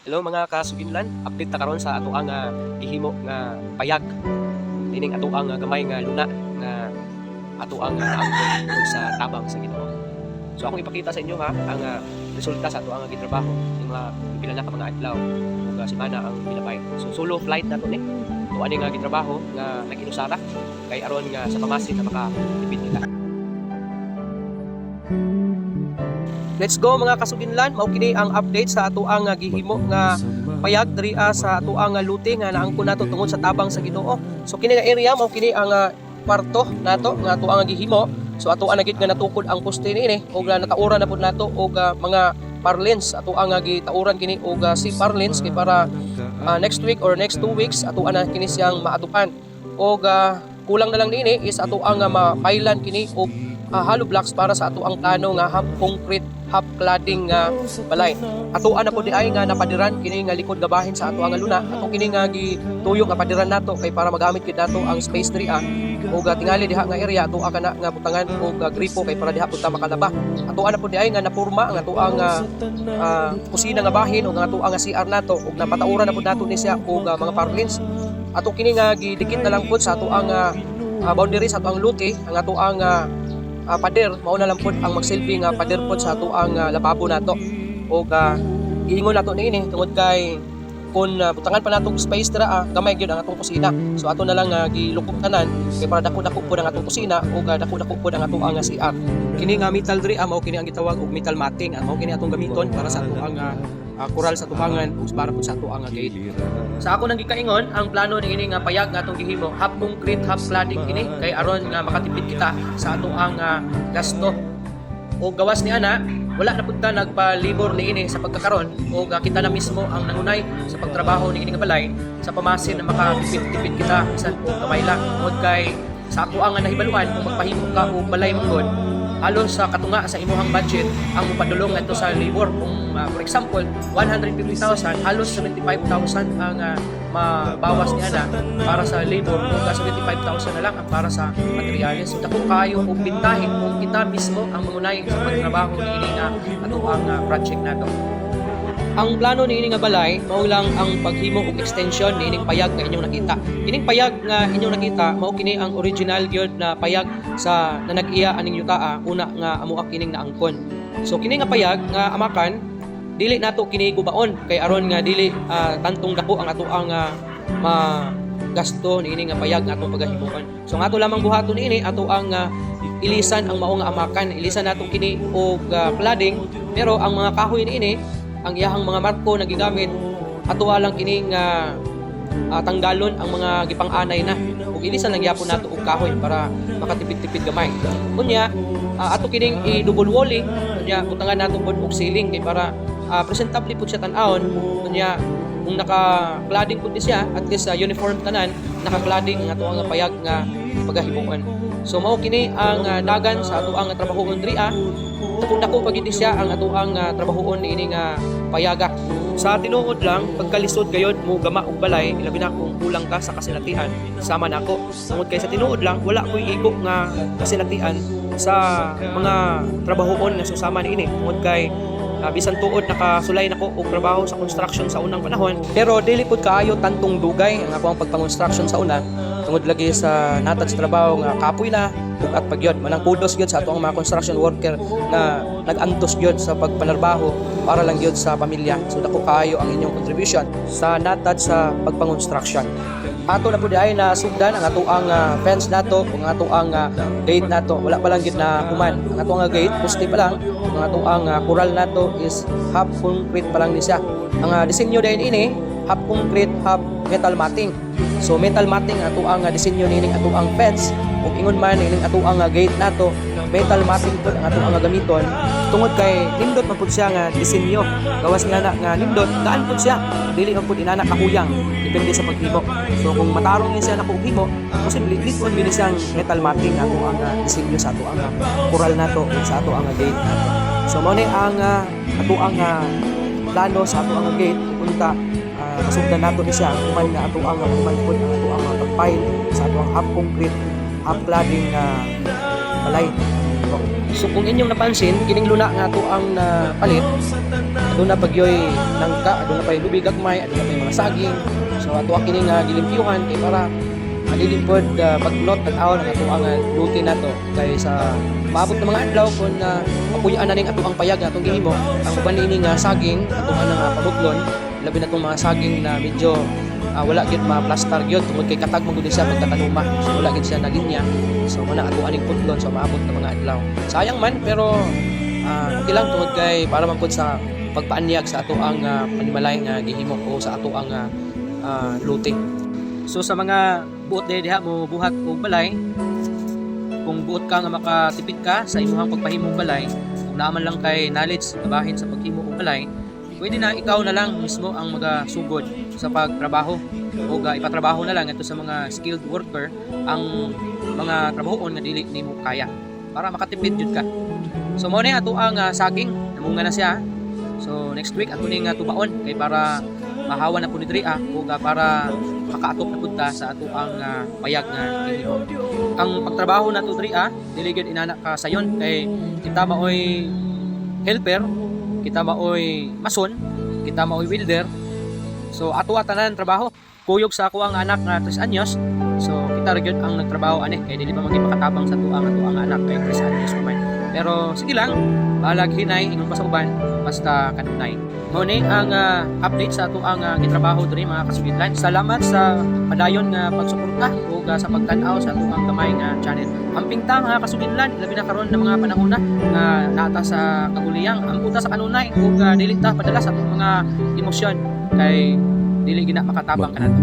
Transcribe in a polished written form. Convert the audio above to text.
Hello mga kasuginlan, update ta karon sa ato ang gihimo nga payag. Dining ato ang gamay nga luna nga ato ang naangkon sa tabang sa Ginoo. So akong ipakita sa inyo ang resulta sa ato ang gitrabaho ning pila na ka mga adlaw ug semana ang pinabay. So solo flight nato ni. So ani nga gitrabaho nga naginusara kay aron nga sa pamasin na makatipid kita. Let's go mga kasuginlan, mao kini ang update sa ato ang gihimo nga payag diri sa ato ang luti nga naangkon nato tungod sa tabang sa Ginoo. So kini nga area mao kini ang kwarto nato nga ato ang gihimo. So ato ang gid nga natukod ang poste niini ug natauran na pud nato og mga parlins ato ang gitauran kini og si parlins kay para next week or next 2 weeks ato ana kini siyang maatupan. Og kulang na lang niini is ato ang mapailan kini og hollow blocks para sa ato ang plano nga half concrete half cladding nga balay. Ato ana po di ay nga napadiran kini nga likod gabahin sa ato ang luna. Ato kini nga gituyo nga padiran nato kay para magamit kid nato ang space diri ug tingali diha nga area ato kana nga butangan og gripo kay para diha pud ta makalaba. Ato ana po di ay nga napurma ang ato ang kusina nga bahin ug ang ato ang CR nato ug napatauran na pud nato ni siya og mga parlins. Ato kini nga gidikit na lang pud sa ato ang boundary sa ato ang luti ang ato ang pader mao na lang pod ang magsilbi nga pader pod sa ato ang lababo nato og giingon nato niini tungod kay kun butangan pa natong space dira gamay gyud ang atong kusina. So ato na lang gilukop tanan kay para dako-dako pod ang atong kusina ug dako-dako pod ang atong CR. Kini nga metal diri mao kini ang gitawag og metal matting mao kini atong gamiton para sa ato ang kural sa tubangan ug para pod sa ato ang gate. Sa ako nang gikaingon ang plano niini nga payag nga atong gihimo half concrete half cladding kini kay aron nga makatipid kita sa ato ang gasto. O gawas ni ana wala na pud ta nagpa-labor niini sa pagkakaron o kita na mismo ang nangunay sa pagtrabaho niini nga balay sa pamasin na makatipid kita bisan o kamay lang tungod kay sa ako ang nahibaluan kung magpahimo ka og balay mangod halos sa katunga sa imuhang budget ang mupadulong ngadto sa labor kung for example 150,000 halos 75,000 ang mabawas ni ana para sa labor ug 75,000 na lang ang para sa materyales. So dako kayo og bintahin kung kita mismo ang mangunay sa pagtrabaho niini nga ato ang project nato. Ang plano niini nga balay mao lang ang paghimo og extension niining payag nga inyong nakita. Kining payag nga inyong nakita mao kini ang original gyud na payag sa nanag-iya aning yutaa una nga amuak kining naangkon. So kini nga payag nga amakan dili nato kini gubaon kay aron nga dili tantong dako ang ato ang gasto niini nga payag nga atong pagahimuon. So nga ato lamang buhaton niini ato ang ilisan ang mao nga amakan, ilisan nato kini og cladding pero ang mga kahoy niini ang iyahang mga marko na gigamit atuwa lang kining tanggalon ang mga gipang-anay na ug ilisan lang gyapon nato og kahoy para makatipid-tipid gamay. Unya ato kining i-double walling unya utangan nato pod og ceiling kay para presentable pud siya tan-awon. Unya kung naka-cladding pud siya at least uniform tanan naka-cladding ang ato ang payag nga pagahimuon. So mao kini ang dagan sa ato ang trabahoon diri dako pagid siya ang ato ang trabahoon niini nga payaga. Sa tinuod lang pagkalisod gayud mo gama og balay ilabi na kung kulang ka sa kasinatian sama nako. Tungod kay sa tinuod lang wala koy igo nga kasinatian sa mga trabahoon nga susama niini tungod kay bisan tuod nakasulay nako og trabaho sa construction sa unang panahon pero dili pud kaayo tantong dugay ang ako ang pagpang-construction sa una tungod lagi sa natad sa trabaho nga kapoy na at pagyod manang kudos gyud sa ato ang mga construction worker na nag-antos gyud sa pagpanarbaho para lang gyud sa pamilya. So dako kaayo ang inyong contribution sa natad sa pagpang-construction. Ato na pud ay na sugdan ang ato ang fence nato ang ato ang gate nato wala pa lang gyud na human ang ato ang gate poste pa lang ang ato ang coral nato is half concrete pa lang ni siya. Ang disenyo din ini half concrete half metal matting. So metal matting ato ang disenyo nining ato ang fence ug ingon man nining ato ang gate nato metal matting pud ang ato ang gamiton tungod kay nindot man pud siya nga disenyo gawas nga nga nindot gaan pud siya dili man pud inana kahuyang depende sa paghimo. So kung matarong ni siya na paghimo posible liton din siyang metal matting ato ang disenyo sa ato ang coral nato ug sa ato ang gate nato. So mao ni ang ato ang plano sa ato ang gate punta kasugdan nato ni siya human nga ato ang human pud ang ato ang pagpile sa ato ang half concrete half cladding balay. gihimo. So kung inyong napansin, kining luna nga ato ang palit, aduna pagyoy nangka, aduna pa lubig gagmay, aduna pa mga saging. So ato ang kining gilimpyuhan kay para malilimpod paglot at aon ang ato ang luti nato kay sa maabot ng mga adlaw kung mapuyaan na ning ato ang payag na atong gihimo, ang uban niini nga saging atong anang pamutlon, labi na itong mga saging na medyo wala gyud ma-plaster gyud tungod kay katag mo gyud siya pagkatanuma. So wala gyud siya na linya. So muna ato aning putlon so maabot ng mga adlaw. Sayang man pero okay lang tungod kay para man pud sa pagpaanyag sa ato ang panimalay nga gihimo o sa ato ang luting. So sa mga buot diha mo buhat og balay, kung buot ka nga makatipid ka sa imong pagpahimong balay, kung naman lang kay knowledge kabahin sa paghimo og balay, pwede na ikaw na lang mismo ang magasugod sa pagtrabaho o ipatrabaho na lang ito sa mga skilled worker ang mga trabahoon nga dili nimo kaya para makatipid jud ka. So mo ni ato ang saging namunga na siya. So next week ato ning tubaon kay para mahawa na pud diri o para makaatok na pud ta sa ato ang payag nga gihimo. Ang pagtrabaho nato diri dili gyud inana ka sayon kay kita maoy helper, kita maoy mason, kita maoy welder. So ato tanan trabaho. Kuyog sa ako ang anak nga 3 anyos. So kita ra gyud ang nagtrabaho ani kay dili pa magipakatabang sa ato ang anak kay 3 anyos pa man. Pero sige lang, balag hinay inyong pasauban basta kanunay. Mao ni ang update sa ato ang gitrabaho diri mga kasugidlan. Salamat sa padayon nga pagsuporta ug sa pagtan-aw sa ato ang gamay nga channel. Amping ta mga kasugidlan, labi na karon ng mga panahon nga nata sa kaguliyang, amputa sa kanunay ug dili ta padala sa atong mga emosyon kay dili gina makatabang kanato.